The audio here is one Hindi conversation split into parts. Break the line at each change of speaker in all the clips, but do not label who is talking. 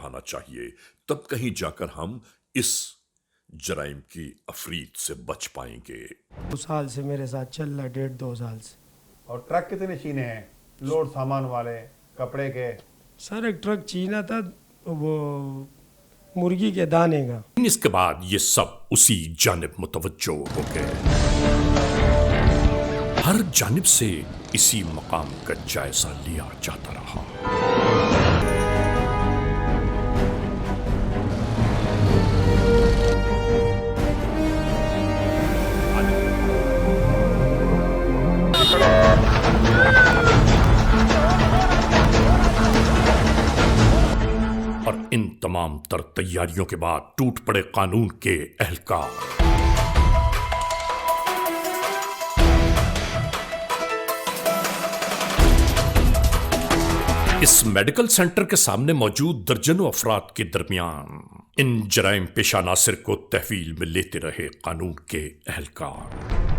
निभाना चाहिए, तब कहीं जाकर हम इस जराइम की अफरीत से बच पाएंगे।
2 साल से मेरे साथ चल रहा है, 1.5-2 साल से।
और ट्रक कितने चीने हैं लोड सामान वाले कपड़े के?
सर एक ट्रक चीना था, वो मुर्गी के दाने का।
इसके बाद ये सब उसी जानिब मुतवज्जो हो गए। हर जानिब से इसी मकाम का जायजा लिया जाता रहा। और इन तमाम तर तैयारियों के बाद टूट पड़े कानून के एहलकार। इस मेडिकल सेंटर के सामने मौजूद दर्जनों अफराद के दरमियान इन जराइम पेशा नासिर को तहवील में लेते रहे कानून के एहलकार।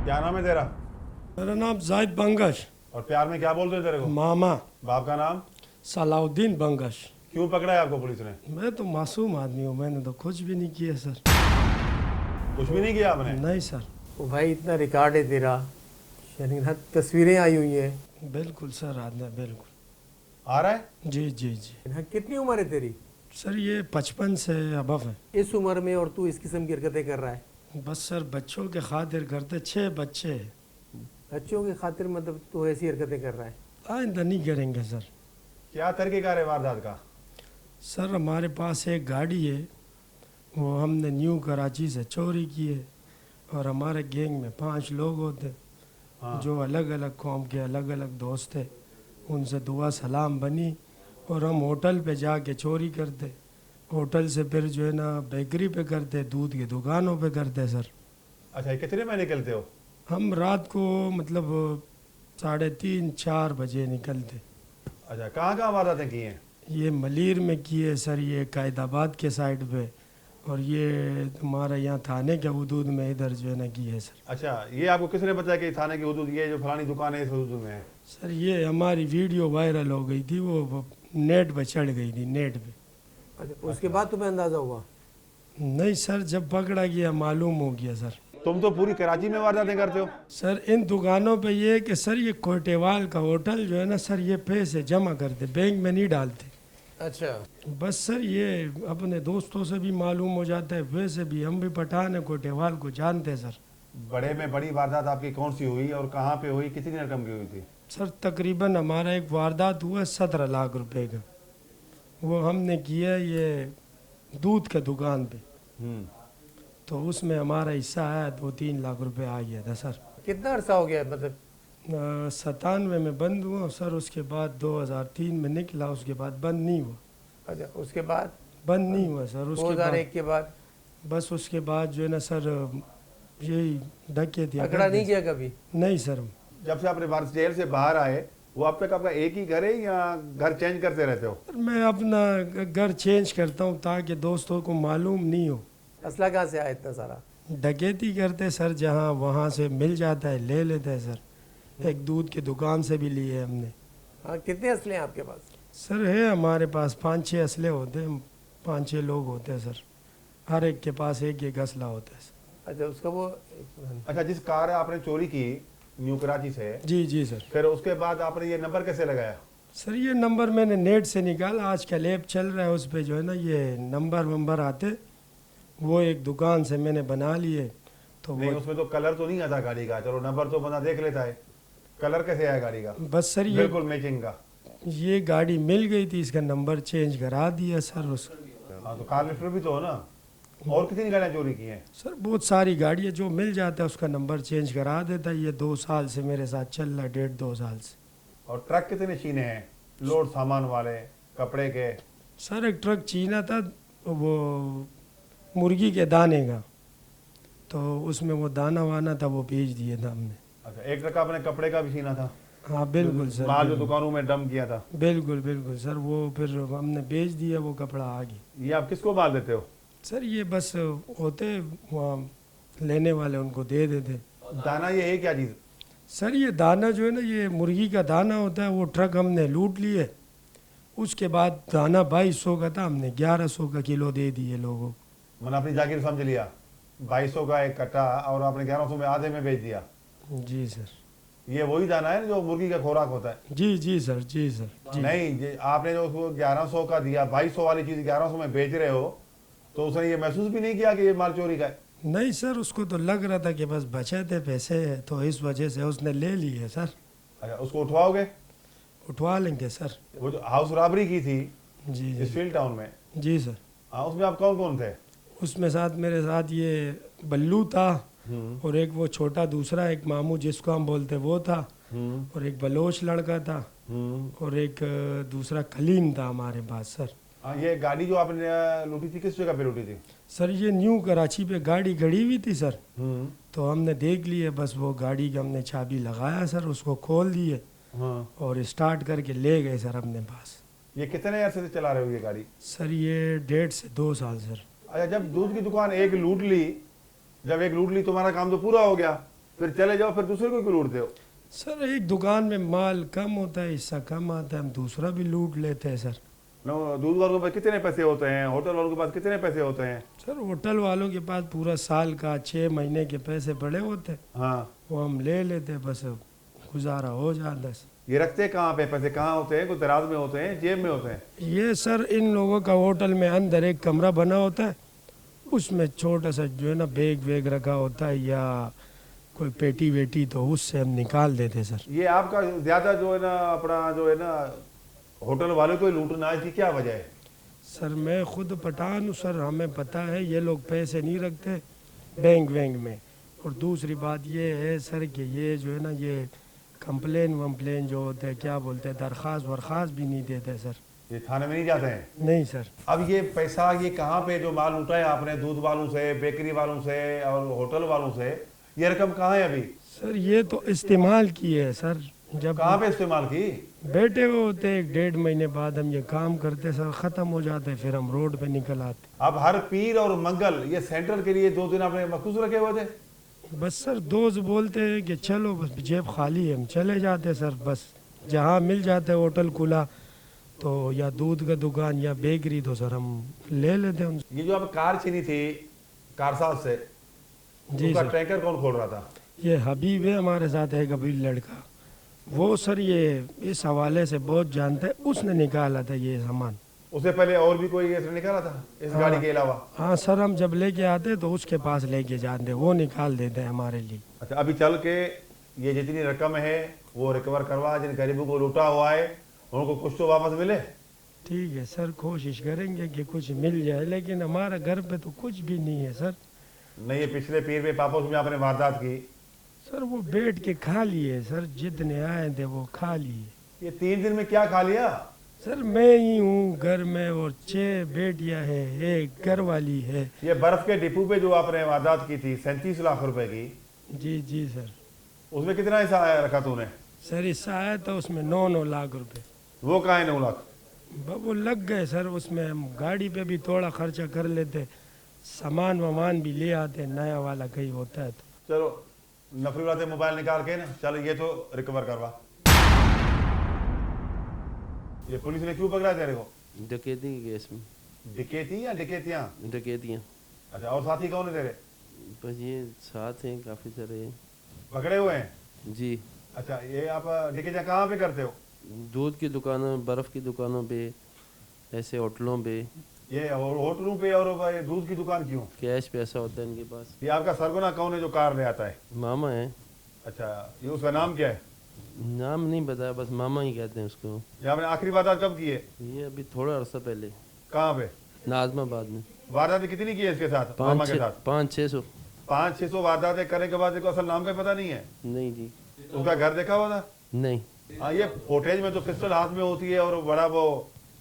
क्या नाम है तेरा?
मेरा नाम जाहिद बंगश।
और प्यार में क्या बोलते हैं तेरे को?
मामा।
बाप का नाम?
सलाउद्दीन बंगश।
क्यों पकड़ा है आपको पुलिस ने?
मैं तो मासूम आदमी हूँ, मैंने तो कुछ भी नहीं किया सर।
कुछ भी नहीं किया आपने?
नहीं सर।
ओ भाई इतना रिकॉर्ड है तेरा, शर्मिंदा तस्वीरें आई हुई हैं।
बिल्कुल सर, आदमी बिल्कुल
आ रहा है?
जी जी जी।
कितनी उम्र है तेरी?
सर ये 55 से अबव है।
इस उम्र में और तू इस किस्म की हरकतें कर रहा है?
बस सर बच्चों के खातिर करते, 6 बच्चे हैं।
बच्चों की खातिर मतलब तू ऐसी हरकतें कर रहा है?
आइंदा नहीं करेंगे सर।
क्या तरीकेकार है वारदात का?
सर हमारे पास एक गाड़ी है, वो हमने न्यू कराची से चोरी की है। और हमारे गैंग में 5 लोग होते, जो अलग अलग कौम के अलग अलग दोस्त थे। उनसे दुआ सलाम बनी और हम होटल पे जाके चोरी करते। होटल से फिर जो है ना बेकरी पे करते, दूध की दुकानों पे करते सर।
अच्छा, कितने में निकलते हो?
हम रात को मतलब 3:30-4 बजे निकलते।
अच्छा, कहाँ कहाँ वारदातें की हैं?
ये मलीर में किए सर, ये कायदाबाद के साइड पे, और ये तुम्हारा यहाँ थाने के हदूद में इधर जो है ना की है सर।
अच्छा, ये आपको किसने बताया कि थाने की हदूद ये जो फलानी दुकान है इस हदूद में है?
सर ये हमारी वीडियो वायरल हो गई थी, वो नेट पे चढ़ गई थी, नेट पे।
अच्छा, उसके बाद तुम्हें अंदाजा हुआ?
नहीं सर, जब पकड़ा गया मालूम हो गया सर।
तुम तो पूरी कराची में वारदातें करते हो।
सर इन दुकानों पे ये कि सर ये कोटेवाल का होटल जो है ना सर, ये पैसे जमा करते, बैंक में नहीं डालते।
अच्छा,
बस सर ये अपने दोस्तों से भी मालूम हो जाता है, वैसे भी हम भी पठान है, कोटेवाल को जानते हैं सर।
बड़े में बड़ी वारदात आपकी कौन सी हुई और कहाँ पे हुई, कितनी रकम की हुई थी?
सर तकरीबन हमारा एक वारदात हुआ 17 लाख रुपए का। वो हमने किया ये दूध के दुकान पे, तो उसमें हमारा हिस्सा आया, 2-3 लाख रुपए आ गया था सर।
कितना अरसा हो गया मतलब?
97 में बंद हुआ सर, उसके बाद 2003 में निकला, उसके बाद बंद नहीं हुआ।
अच्छा, उसके बाद
बंद नहीं हुआ सर। उसके
2001 के बाद
बस उसके बाद जो है ना सर यही डकैती
पकड़ा नहीं किया कभी?
नहीं सर।
जब से आपने जेल से बाहर आए वो अब तक आपका एक ही घर है या घर चेंज करते रहते हो?
मैं अपना घर चेंज करता हूँ ताकि दोस्तों को मालूम नहीं हो।
असला कहाँ से आया इतना सारा?
डकैती करते सर, जहाँ वहाँ से मिल जाता है ले लेते हैं सर। एक दूध की दुकान से भी लिए हमने।
हाँ, कितने असले हैं आपके पास?
सर है हमारे पास 5-6 असले होते हैं, 5-6 लोग होते हैं सर। हर एक के पास एक असला होता है सर।
अच्छा, उसका वो
अच्छा, जिस कार आपने चोरी की न्यू कराची से,
जी जी सर,
फिर उसके बाद आपने ये नंबर कैसे लगाया?
सर ये नंबर मैंने नेट से निकाला, आजकल ऐप चल रहा है, उस पर जो है ना ये नंबर आते, वो एक दुकान से मैंने बना लिए। तो
नहीं, उसमें तो कलर तो नहीं आता गाड़ी का। चलो नंबर तो बंदा देख लेता है, कलर कैसे आया गाड़ी का?
बस सर ये
बिल्कुल मैचिंग का।
ये गाड़ी मिल गई थी, इसका नंबर चेंज करा दिया सर उसका।
हाँ, तो कार लिफ्टर भी तो हो ना? और कितनी गाड़ियाँ चोरी की हैं?
सर बहुत सारी गाड़ियाँ जो मिल जाता है उसका नंबर चेंज करा देता है। ये 2 साल से मेरे साथ चल रहा है, 1.5-2 साल से।
और ट्रक कितने छीने हैं लोड सामान वाले कपड़े के?
सर एक ट्रक छीना था वो मुर्गी के दाने का, तो उसमें वो दाना वाना था वो बेच दिए था हमने।
अच्छा, एक ट्रक आपने कपड़े का भी छीना था?
हाँ बिल्कुल सर,
माल जो
बिल्कुल
दुकानों में डंप किया था?
बिल्कुल बिल्कुल सर, वो फिर हमने बेच दिया वो कपड़ा आगे।
ये आप किसको माल देते हो?
सर ये बस होते वहाँ लेने वाले उनको दे देते।
दाना ये है क्या चीज़?
सर ये दाना जो है ना, ये मुर्गी का दाना होता है। वो ट्रक हमने लूट लिए, उसके बाद दाना 2200 का था, हमने 1100 का किलो दे दिए लोगों को।
मैंने अपनी जागीर समझ लिया, 2200 का एक कट्टा और आपने 1100 में आधे में बेच दिया।
जी सर।
ये वही दाना है जो मुर्गी का खुराक होता है?
जी जी सर, जी सर जी।
नहीं, आपने जो उसको 1100 का दिया, 2200 वाली चीज़ 1100 में बेच रहे हो, तो उसने ये महसूस भी नहीं किया कि ये माल चोरी का है?
नहीं सर, उसको तो लग रहा था कि बस बचे थे पैसे, तो इस वजह से उसने ले लिए सर।
अच्छा, उसको उठवाओगे?
उठवा लेंगे सर।
वो जो हाउस रॉबरी की थी
जी जी
स्टील टाउन में,
जी सर।
हाँ, उसमें आप कौन कौन थे?
उसमें साथ मेरे साथ ये बल्लू था, और एक वो छोटा दूसरा एक मामू जिसको हम बोलते वो था, और एक बलोच लड़का था, और एक दूसरा कलीम था हमारे पास सर।
हाँ, ये गाड़ी जो आपने लूटी थी किस जगह पे लूटी थी?
सर ये न्यू कराची पे गाड़ी खड़ी हुई थी सर, तो हमने देख लिए, बस वो गाड़ी की हमने चाबी लगाया सर, उसको खोल दिए
हाँ।
और स्टार्ट करके ले गए सर अपने पास।
ये कितने अरसे से चला रहे हो ये गाड़ी?
सर ये 1.5 से 2 साल सर।
अच्छा, जब दूध की दुकान एक लूट ली, जब एक लूट ली तुम्हारा काम तो पूरा हो गया, फिर चले जाओ, फिर दूसरे को क्यों लूटते हो?
सर एक दुकान में माल कम होता है, हिस्सा कम आता है, हम दूसरा भी लूट लेते हैं सर।
दूध वालों के पास कितने पैसे होते हैं, होटल वालों के पास कितने पैसे होते हैं?
सर होटल वालों के पास पूरा साल का 6 महीने के पैसे पड़े होते,
हाँ।
वो हम ले लेते, बस गुजारा हो जाता है।
ये रखते कहाँ पे पैसे, कहाँ होते हैं? कोई दराज में होते हैं, जेब में होते हैं?
ये सर इन लोगों का होटल में अंदर एक कमरा बना होता है, उसमें छोटा सा जो है ना बैग वेग रखा होता है, या कोई पेटी वेटी, तो उससे हम निकाल देते सर।
ये आपका ज्यादा जो है ना, अपना जो है ना, होटल वाले को ही लूटना, इसकी क्या वजह है?
सर मैं खुद पठान हूँ सर, हमें पता है ये लोग पैसे नहीं रखते बैंक वैंक में। और दूसरी बात ये है सर कि ये जो है ना, ये कंप्लेन वम्प्लेन जो होते हैं, क्या बोलते हैं, दरख्वास्त वरख्वास्त भी नहीं देते सर।
ये थाने में नहीं जाते हैं?
नहीं सर।
अब ये पैसा ये कहाँ पे जो माल लूटा है आपने दूध वालों से, बेकरी वालों से और होटल वालों से, ये रकम कहाँ है अभी?
सर ये तो इस्तेमाल की है सर, जब
कहाँ पे इस्तेमाल की?
बैठे हुए होते 1-1.5 महीने बाद हम ये काम करते सर, ख़त्म हो जाते, फिर हम रोड पे निकल आते।
अब हर पीर और मंगल ये सेंटर के लिए 2 दिन आपने मखसूस रखे हुए थे?
बस सर दोस्त बोलते हैं कि चलो, बस जेब खाली है, हम चले जाते सर। बस जहाँ मिल जाते होटल खुला तो, या दूध का दुकान या बेकरी, तो सर हम ले लेते हैं।
ये जो आप कार छीनी थी कारसाज से,
जी
उसका
सर।
टैंकर कौन खोल रहा था?
ये हबीब है हमारे साथ, है कबीर लड़का, वो सर ये इस हवाले से बहुत जानता है, उसने निकाला था ये सामान।
उससे पहले और भी कोई ऐसे निकाला था इस गाड़ी के अलावा?
हाँ सर, हम जब लेके आते तो उसके पास लेके जाते, वो निकाल देते हैं हमारे लिए।
अच्छा, अभी चल के ये जितनी रकम है वो रिकवर करवा, जिन गरीबों को लूटा हुआ है उनको कुछ तो वापस मिले।
ठीक है सर, कोशिश करेंगे कि कुछ मिल जाए, लेकिन हमारा घर पे तो कुछ भी नहीं है सर।
नहीं, ये पिछले पीर पे पापोस में आपने वारदात की,
सर वो बैठ के खा लिए सर, जितने आए थे वो खा लिए।
ये 3 दिन में क्या खा लिया?
सर मैं ही हूँ घर में, और 6 बेटियां हैं, एक घर वाली है।
ये बर्फ के डिपो पे जो आपने वारदात की थी 37 लाख रुपए की,
जी जी सर।
उसमें कितना हिस्सा आया रखा तूने?
सर हिस्सा आया था उसमें 9 लाख रुपए।
वो कहाँ है 9 लाख?
वो लग गए सर, उसमें हम गाड़ी पे भी थोड़ा खर्चा कर लेते, सामान वामान भी ले आते, नया वाला कहीं होता है तो।
चलो नफरी वाले मोबाइल निकाल के ना, चल ये तो रिकवर करवा। ये पुलिस ने क्यों पकड़ा तेरे को?
डकैती के केस में।
डकैती या डकैतियाँ?
डकैतियाँ।
अच्छा, और साथी कौन है तेरे?
बस ये साथ हैं, काफ़ी सारे हैं।
पकड़े हुए हैं?
जी।
अच्छा, ये आप डकैतियाँ कहाँ पे करते हो?
दूध की दुकानों, बर्फ़ की दुकानों पे, ऐसे होटलों पे।
ये होटलों पे और भाई दूध की दुकान क्यों?
कैश पैसा होता है इनके पास।
ये आपका सरगना कौन है जो कार ले आता है?
मामा है।
अच्छा, ये उसका नाम क्या है?
नाम नहीं बताया, बस मामा ही कहते हैं उसको।
ये आपने आखिरी बात कब की है?
ये अभी थोड़ा अर्सा पहले।
कहाँ पे?
नाजमाबाद में।
वारदातें कितनी की है इसके साथ, मामा के साथ?
500-600।
500-600 वारदातें करने के बाद देखो असल नाम का पता नहीं है।
नहीं जी,
उनका घर देखा हुआ था?
नहीं
हाँ, ये फुटेज में तो पिस्टल हाथ में होती है और बड़ा वो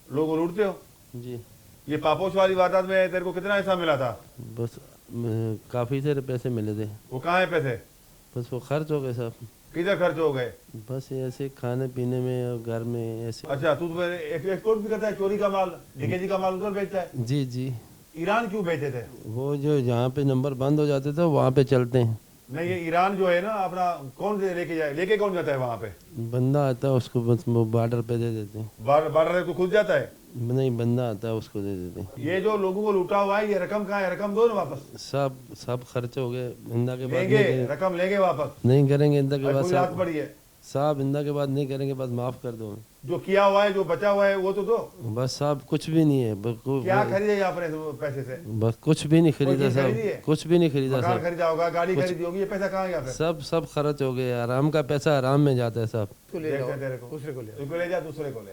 लोग लूटते हो।
जी।
ये पापोश वाली वारदात में तेरे को कितना हिस्सा मिला था?
बस काफ़ी सारे पैसे मिले थे।
वो कहाँ है पैसे?
बस वो खर्च हो गए सब।
किधर खर्च हो गए?
बस ऐसे खाने पीने में और घर में ऐसे।
अच्छा, तू तो एक्सपोर्ट भी करता है, चोरी का माल, लीकेजी का माल उधर बेचता है?
जी जी।
ईरान क्यों बेचे थे?
वो जो जहाँ पे नंबर बंद हो जाते थे वहाँ पे चलते हैं।
नहीं, ये ईरान जो है ना अपना, कौन से लेके जाए, लेके कौन जाता है वहाँ पे?
बंदा आता है उसको, बस वो बॉर्डर पे दे देते हैं।
बार्डर तो खुद जाता है?
नहीं, बंदा आता है उसको दे देते हैं।
ये जो लोगों को लूटा हुआ है, ये रकम कहाँ है? रकम दो ना वापस।
सब खर्च हो गए। इंदा के बाद
लेंगे,
नहीं करेंगे,
रकम लेंगे वापस?
नहीं करेंगे इंदा के बाद
कोई हाथ
साहब।
पड़ी है?
साहब इंदा के बाद नहीं करेंगे, बस माफ़ कर दो।
जो किया हुआ है, जो बचा हुआ है वो तो दो।
बस साहब कुछ भी नहीं है।
क्या खरीदे आपने पैसे से?
बस कुछ भी नहीं खरीदा
चीज़ खरीदी है?
साहब, कुछ भी नहीं खरीदा
मकान
साहब।
खरीदा होगा, गाड़ी खरीदी होगी, ये पैसा कहाँ गया फिर?
सब खर्च हो गए। आराम का पैसा आराम में जाता है साहब।
ले जाओ,
तेरे को
दूसरे को ले
उसको ले जा, दूसरे को ले।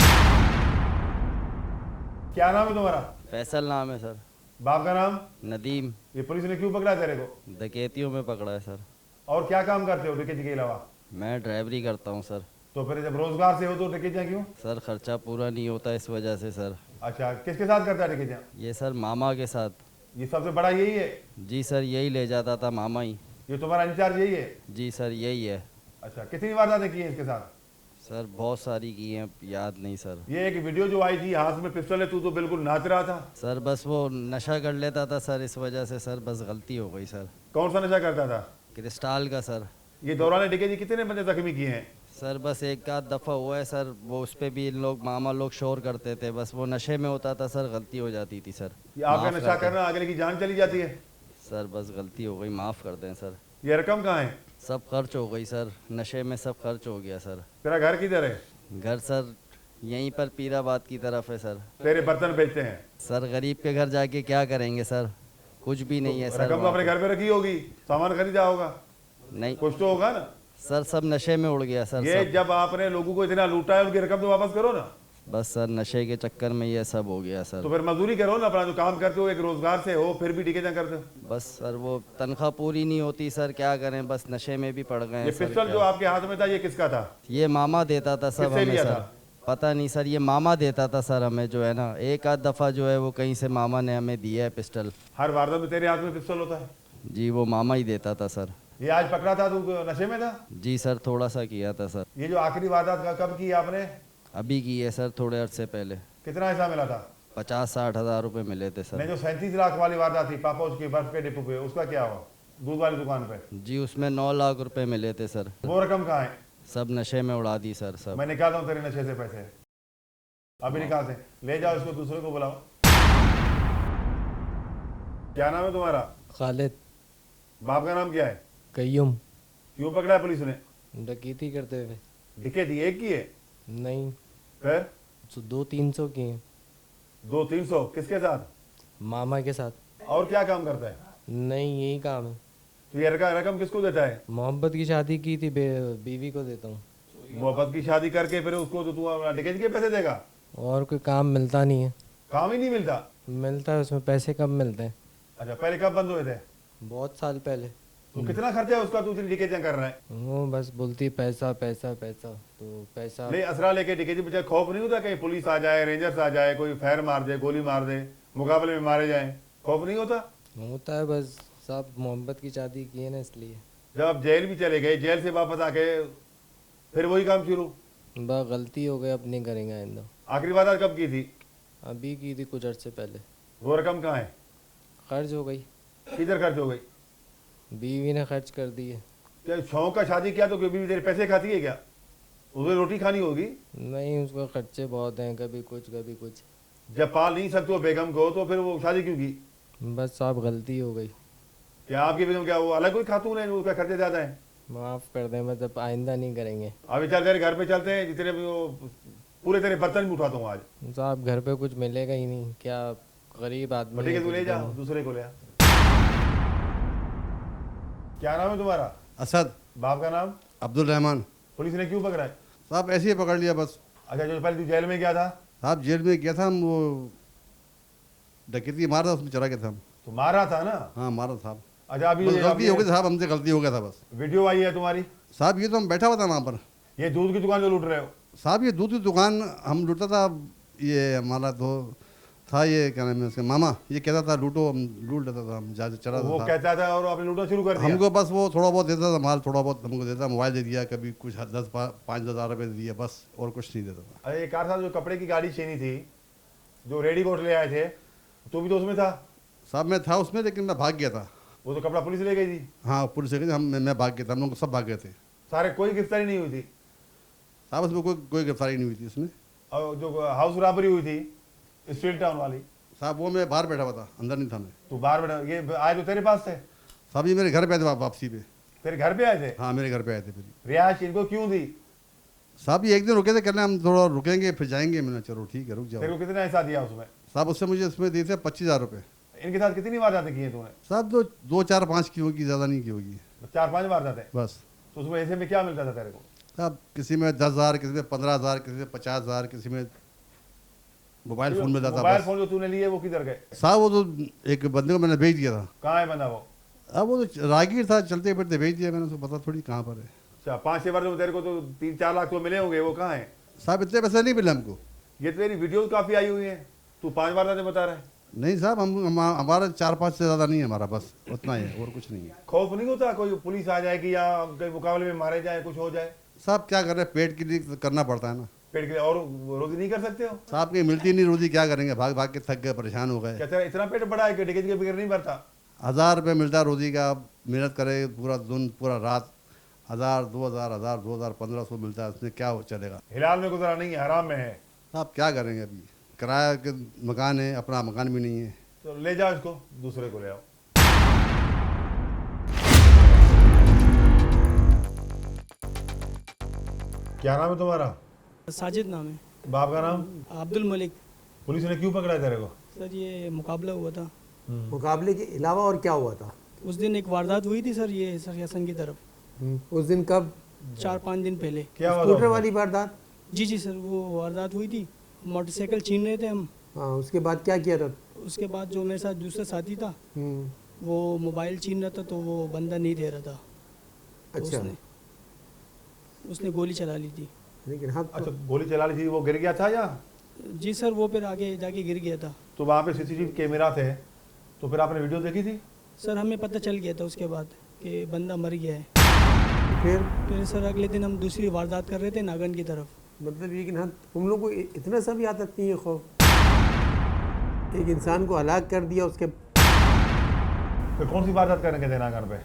क्या नाम है तुम्हारा?
फैसल नाम है सर।
बाप का नाम?
नदीम।
ये पुलिस ने क्यों पकड़ा तेरे को?
डकैतियों में पकड़ा है सर।
और क्या काम करते हो डकैती के अलावा?
मैं ड्राइवरी करता हूँ सर।
तो फिर जब रोजगार से हो तो डकैतियाँ क्यों?
सर खर्चा पूरा नहीं होता इस वजह से सर।
अच्छा, किसके साथ करता है डकैतियाँ?
ये सर मामा के साथ।
ये सबसे बड़ा यही है?
जी सर, यही ले जाता था मामा ही।
ये तुम्हारा इंचार्ज यही है?
जी सर, यही है।
अच्छा, कितनी वारदातें की हैं इसके साथ?
सर बहुत सारी की हैं, याद नहीं सर।
ये एक वीडियो जो आई थी, हाथ में पिस्टल है, तू तो बिल्कुल नाच रहा था।
सर बस वो नशा कर लेता था सर, इस वजह से सर बस गलती हो गई सर।
कौन सा नशा करता था?
क्रिस्टाल का सर।
ये दौरान डकैती कितने बंदे जख्मी किए हैं?
सर बस एक आध दफ़ा हुआ है सर, वो उस पर भी इन लोग मामा लोग शोर करते थे, बस वो नशे में होता था सर, गलती हो जाती थी सर।
ये आपका
माफ़
नशा
कर दें।
करना अगले की जान चली जाती है।
सर बस गलती हो गई, माफ़ कर दें सर।
ये रकम कहाँ है?
सब खर्च हो गई सर, नशे में सब खर्च हो गया सर।
तेरा घर किधर है?
घर सर यहीं पर पीराबाद की तरफ है सर।
तेरे बर्तन बेचते हैं?
सर गरीब के घर जाके क्या करेंगे सर, कुछ भी नहीं है सर।
रकम तो
वहाँ
अपने
पे।
घर पे रखी होगी, सामान खरीदा होगा,
नहीं
कुछ तो होगा ना?
सर, सब नशे में उड़ गया सर।
ये
सब
जब आपने लोगों को इतना लूटा है, उनकी रकम तो वापस करो ना।
बस सर नशे के चक्कर में ये सब हो गया
तो
सर।
फिर मजदूरी करो ना, अपना जो काम करते हो, एक रोजगार से हो, फिर भी डकैतियां करते हो।
बस सर वो तनख्वाह पूरी नहीं होती सर, क्या करें, बस नशे में भी पड़ गए
ये
हैं सर।
पिस्टल जो आपके हाथ में था, ये किसका था?
ये मामा देता था सब
किससे
हमें
लिया
सर।
था?
पता नहीं सर, ये मामा देता था सर हमें, जो है ना, एक आध दफ़ा जो है वो कहीं से मामा ने हमें दिया है पिस्टल।
हर वारदात में तेरे हाथ में पिस्टल होता है?
जी वो मामा ही देता था सर।
ये आज पकड़ा था, तू नशे में था?
जी सर, थोड़ा सा किया था सर।
ये जो आखिरी वारदात कब की आपने?
अभी की है सर, थोड़े अरसे पहले।
कितना हिस्सा मिला था?
50-60 हज़ार रुपये मिले थे
नहीं,
सर।
जो 37 लाख वाली वारदात थी पापा उसकी बर्फ के डिपो पे, उसका क्या हुआ? दूध वाली दुकान पे?
जी उसमें 9 लाख रुपए मिले थे सर।
वो रकम कहाँ है?
सब नशे में उड़ा दी सर सब।
मैं निकाल हूँ तेरे नशे से पैसे, अभी निकालते हैं। ले जाओ इसको, दूसरे को बुलाओ। क्या नाम है तुम्हारा?
खालिद।
बाप का नाम क्या है?
कय्यूम।
क्यों पकड़ा है पुलिस ने?
डकैती करते हुए।
डकैती एक की है?
नहीं,
फिर
200-300 की हैं।
200-300 किसके साथ?
मामा के साथ।
और क्या काम करता है?
नहीं, यही काम है।
तो ये रकम किसको देता है?
मोहब्बत की शादी की थी, बीवी को देता हूँ।
मोहब्बत की शादी करके फिर उसको तो तू डकैती के पैसे देगा?
और कोई काम मिलता नहीं है।
काम ही नहीं मिलता?
मिलता है, उसमें पैसे कब मिलते हैं।
अच्छा, पहले कब बंद हुए थे?
बहुत साल पहले।
तो कितना खर्चा है उसका, तू डकैतियां कर रहा है?
वो बस बोलती पैसा पैसा पैसा, तो पैसा।
ले असरा लेके डकैती बचा, खौफ नहीं होता कहीं पुलिस आ जाए, रेंजर्स आ जाए, कोई फायर मार दे, गोली मार दे, मुकाबले में मारे जाए, खौफ नहीं होता?
होता है, बस सब मोहब्बत की शादी की है ना, इसलिए।
जब आप जेल भी चले गए, जेल से वापस आके फिर वही काम शुरू?
बस गलती हो गई, अब नहीं करेंगे आइंदा।
आखिरी वारदात कब की थी?
अभी की थी, कुछ अर्से पहले।
वो रकम कहाँ है?
खर्च हो गई,
किधर खर्च हो गई?
बीवी ने खर्च कर दी है।
क्या शौक का शादी किया तो बीवी तेरे पैसे खाती है क्या? उसे रोटी खानी होगी।
नहीं, उसका खर्चे बहुत हैं, कभी कुछ कभी कुछ।
जब पाल नहीं सकते हो बेगम को, तो फिर वो शादी क्यों की?
बस साहब गलती हो गई,
क्या आपकी बेगम क्या वो अलग कोई खातून है, उसका खर्चे ज्यादा है?
माफ़ कर दें, मतलब आइंदा नहीं करेंगे।
अभी चल तेरे घर पे चलते हैं, जितने भी वो पूरे तेरे बर्तन भी उठाता हूँ आज।
साहब घर पे कुछ मिलेगा ही नहीं, क्या गरीब आदमी
ठीक है,
है,
तू ले
कुछ
जा,
देना।
दूसरे को ले आ। क्या नाम है तुम्हारा?
असद।
बाप का नाम?
अब्दुल रहमान।
पुलिस ने क्यों पकड़ा है?
साहब ऐसे ही पकड़ लिया बस।
अच्छा, जो पहले तू जेल में गया था?
साहब जेल में गया था, हम वो डकैती मारा था, उसमें चला गया था हम।
तो मारा था ना?
हाँ मारा साहब,
अच्छा अभी
बस
ये-
गलती हो गई साहब, हमसे गलती हो गया था बस।
वीडियो आई है तुम्हारी?
साहब ये तो हम बैठा हुआ था वहाँ पर।
ये दूध की दुकान जो लूट रहे हो?
साहब ये दूध की दुकान हम लूटता था, ये हमारा तो था, ये क्या नाम है उसका, मामा, ये कहता था लूटो, हम लूट लेता था, हम जहाँ से चला
वो
था।
कहता था और आपने लूटना शुरू कर दिया?
हमको बस वो थोड़ा बहुत देता था माल, थोड़ा बहुत हमको देता, मोबाइल दे दिया, कभी कुछ 5,000 रुपये दे दिया, बस और कुछ नहीं देता था।
अरे एक कार साहब जो कपड़े की गाड़ी छीनी थी, जो रेडी कोट ले आए थे, तू भी तो उसमें था?
साहब मैं था उसमें, लेकिन मैं भाग गया था।
वो तो कपड़ा पुलिस ले गई थी?
हाँ पुलिस से हम, मैं भाग गया था, हम लोग सब भाग गए थे।
सारे, कोई गिरफ्तारी नहीं हुई थी?
साहब उसमें कोई गिरफ्तारी नहीं हुई थी उसमें।
और जो हाउस रॉबरी हुई थी स्टील टाउन वाली?
साहब वो मैं बाहर बैठा हुआ था, अंदर नहीं था मैं।
तू बाहर बैठा, ये आए तो तेरे पास थे?
साहब ये मेरे घर पे आए थे वापसी पे।
तेरे घर पे आए थे?
हाँ मेरे घर पे आए थे फिर।
रिहायश इनको क्यों दी?
साहब ये एक दिन रुके थे, कहने हम थोड़ा रुकेंगे फिर जाएंगे। मैंने चलो ठीक है रुक
तेरे
जाओ।
को कितना हिस्सा दिया उसमें?
साहब उससे मुझे उसमें दिए थे 25,000 रुपये।
इनके साथ कितनी वारदातें की हैं तूने?
साहब दो 4-5 की होगी, ज़्यादा नहीं की होगी,
4-5 वारदातें?
बस।
तो उसमें ऐसे में क्या मिलता था तेरे को?
साहब किसी में 10,000, किसी में 15,000, किसी में 50,000, किसी में मोबाइल फ़ोन मिलता था
मोबाइल
बस।
फोन जो तूने लिए वो किधर गए?
साहब वो तो एक बंदे को मैंने बेच दिया था।
कहाँ है बंदा वो?
अब वो तो राहगीर था, चलते फिरते बेच दिया मैंने, उसको पता थोड़ी कहाँ पर है।
अच्छा 5-6 वर्ष में तेरे को तो 3-4 लाख तो मिले होंगे, वो कहाँ है?
साहब इतने पैसे नहीं मिले हमको।
ये तेरी वीडियो काफी आई हुई है, तू 5 वारदातें बता रहा है।
नहीं साहब हमारा 4-5 से ज़्यादा नहीं है, हमारा बस उतना ही है और कुछ नहीं है।
खौफ नहीं होता कोई पुलिस आ जाएगी या कहीं मुकाबले में मारे जाए, कुछ हो जाए?
साहब क्या कर रहे हैं, पेट के लिए तो करना पड़ता है ना।
पेट के लिए और रोजी नहीं कर सकते हो?
साहब कहीं मिलती नहीं रोजी, क्या करेंगे, भाग भाग के थक गए, परेशान हो गए।
क्या तेरा इतना पेट बड़ा है कि टिकट के बगैर नहीं भरता?
1,000 रुपये मिलता है रोजी का, मेहनत करे पूरा दिन पूरा रात, 1,000, 2,000, 1,500 मिलता है, उसमें क्या चलेगा।
हिलाल में गुजारा नहीं है, हराम में है।
साहब क्या करेंगे, अभी किराया के मकान है, अपना मकान भी नहीं है।
तो ले जाओ इसको, दूसरे को ले आओ। क्या नाम है तुम्हारा?
साजिद नाम है।
बाप का नाम?
अब्दुल मलिक।
पुलिस ने क्यों पकड़ा है तेरे को?
सर ये मुकाबला हुआ था।
मुकाबले के अलावा और क्या हुआ था?
उस दिन एक वारदात हुई थी सर, ये सर यासन की तरफ।
उस दिन कब?
4-5 दिन पहले।
क्या हुआ था
स्कूटर
उसमें?
वाली वारदात?
जी जी सर, वो वारदात हुई थी। मोटरसाइकिल छीन रहे थे हम।
हाँ, उसके बाद क्या किया था?
उसके बाद जो मेरे साथ दूसरा साथी था,
हम्म,
वो मोबाइल छीन रहा था, तो वो बंदा नहीं दे रहा था। तो
अच्छा।
उसने गोली चला ली थी।
लेकिन हाँ
अच्छा गोली चला ली थी, वो गिर गया था या?
जी सर, वो फिर आगे जाके गिर गया था।
तो वहाँ पे सीसीटीवी कैमरा थे, तो फिर आपने वीडियो देखी थी?
सर हमें पता चल गया था उसके बाद कि बंदा मर गया है।
फिर
सर अगले दिन हम दूसरी वारदात कर रहे थे नागन की तरफ।
मतलब ये कि हाँ तुम लोग को इतना सा भी आदत नहीं है खौफ? एक इंसान को हलाक कर दिया, उसके
फिर कौन सी वारदात करने गए थे नागन पे?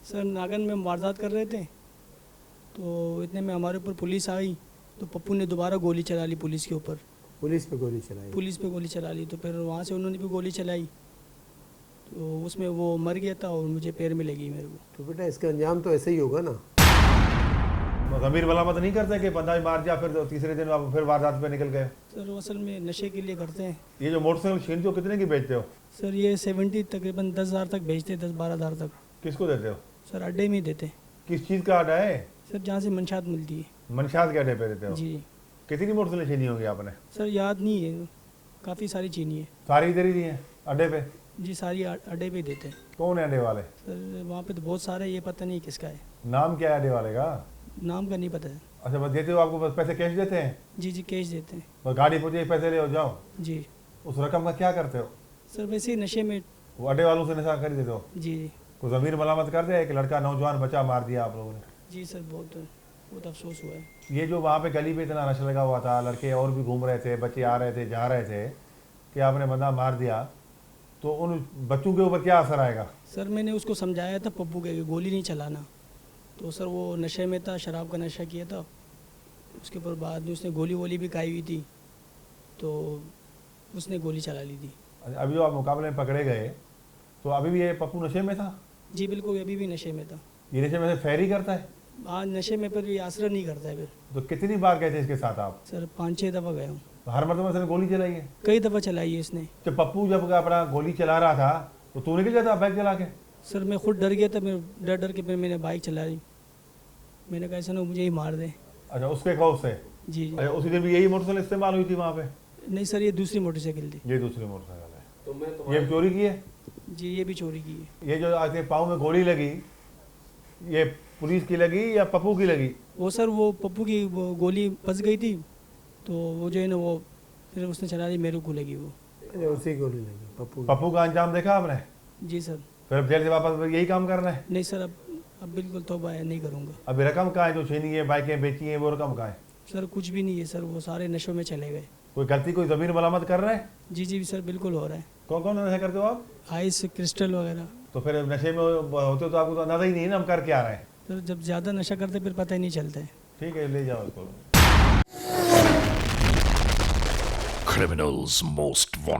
सर नागन में हम वारदात कर रहे थे, तो इतने में हमारे ऊपर पुलिस आई, तो पप्पू ने दोबारा गोली चला ली पुलिस के ऊपर।
पुलिस पे गोली चलाई?
पुलिस पे गोली चला ली, तो फिर वहाँ से उन्होंने भी गोली चलाई, तो उसमें वो मर गया था और मुझे पैर में लगी मेरे को।
तो बेटा इसका अंजाम तो ऐसे ही होगा ना।
गंभीर मलामत नहीं करते कि बंदा भी मार दिया, फिर तीसरे दिन आप फिर वारदात पे निकल गए?
सर वो असल में नशे के लिए करते हैं।
ये जो मोटरसाइकिल छीनते हो कितने की बेचते हो?
सर ये 70 तकरीबन 10,000 तक बेचते, 10-12 हज़ार तक।
किसको देते हो?
सर अड्डे में ही देते।
किस चीज़ का अड्डा है?
सर जहाँ से मंशात मिलती है।
मंशात के अड्डे पे देते हो?
जी।
कितनी मोटरसाइकिल छीनी होगी आपने?
सर याद नहीं है, काफ़ी सारी चीनी है।
सारी इधर ही दी हैं अड्डे पे?
जी सारी अड्डे पे ही देते हैं।
कौन है अड्डे वाले?
सर वहाँ पे तो बहुत सारे, ये पता नहीं किसका है।
नाम क्या है अड्डे वाले का?
नाम का नहीं पता है।
अच्छा बस देते हो, आपको बस पैसे कैश देते हैं?
जी जी कैश देते हैं।
बस गाड़ी पहुँचे पैसे ले जाओ?
जी।
उस रकम का क्या करते हो?
सर वैसे ही नशे में।
वो अड्डे वालों से नशा कर देते हो?
जी।
कोई ज़मीर मलामत कर दे कि लड़का नौजवान बच्चा मार दिया आप लोगों ने?
जी सर बहुत अफसोस हुआ है।
ये जो वहाँ पे गली पे इतना नशा लगा हुआ था, लड़के और भी घूम रहे थे, बच्चे आ रहे थे जा रहे थे, कि आपने बंदा मार दिया, तो उन बच्चों के ऊपर क्या असर आएगा?
सर मैंने उसको समझाया था पप्पू के कि गोली नहीं चलाना, तो सर वो नशे में था, शराब का नशा किया था। उसके ऊपर बाद में उसने गोली वोली भी खाई हुई थी, तो उसने गोली चला ली थी।
अभी जो आप मुकाबले में पकड़े गए, तो अभी भी ये पप्पू नशे में था?
जी बिल्कुल, अभी भी नशे में था।
ये नशे में से फैरी करता है?
हाँ नशे में, पर ये आसरा नहीं करता है फिर।
तो कितनी बार गए थे इसके साथ आप?
सर 5-6 दफ़ा गया हूँ।
तो हर मरतबा इसने गोली चलाई है?
कई दफ़ा चलाई है इसने।
तो पप्पू जब अपना गोली चला रहा था तो तू निकल जाता बाइक चला के?
सर मैं खुद डर गया था, मैं डर के फिर मैंने बाइक चलाई। मैंने कहा ऐसा ना मुझे ही मार दे।
अच्छा उसके खौफ से?
जी।
अच्छा उसी दिन भी यही मोटरसाइकिल इस्तेमाल हुई थी वहाँ पे?
नहीं सर ये दूसरी मोटरसाइकिल थी।
ये दूसरी मोटरसाइकिल है। ये भी चोरी की है?
जी ये भी चोरी की है।
ये जो आपके पाँव में गोली लगी, ये पुलिस की लगी या पप्पू की लगी?
वो सर वो पप्पू की वो गोली फंस गई थी, तो वो जो है ना वो फिर उसने चला दी, मेरे को लगी वो।
ये उसी गोली लगी पप्पू
पप्पू का अंजाम देखा आपने?
जी सर।
फिर अब जेल से वापस यही काम करना है?
नहीं सर, अब बिल्कुल तौबा है, नहीं करूँगा।
अभी रकम कहाँ है जो छीनी है, बाइकें बेची हैं, वो रकम कहाँ है?
सर कुछ भी नहीं है सर, वो सारे नशों में चले गए।
कोई गलती, कोई ज़मीन मलामत कर रहे हैं?
जी जी सर बिल्कुल हो रहा है।
कौन कौन नशे करते हो आप?
आइस क्रिस्टल वगैरह।
तो फिर नशे में होते हो तो आपको तो अंदाजा ही नहीं है ना हम कर क्या रहे हैं।
सर जब ज़्यादा नशा करते फिर पता ही नहीं चलता है।
ठीक है, ले जाओ इसको।
Criminals Most Wanted.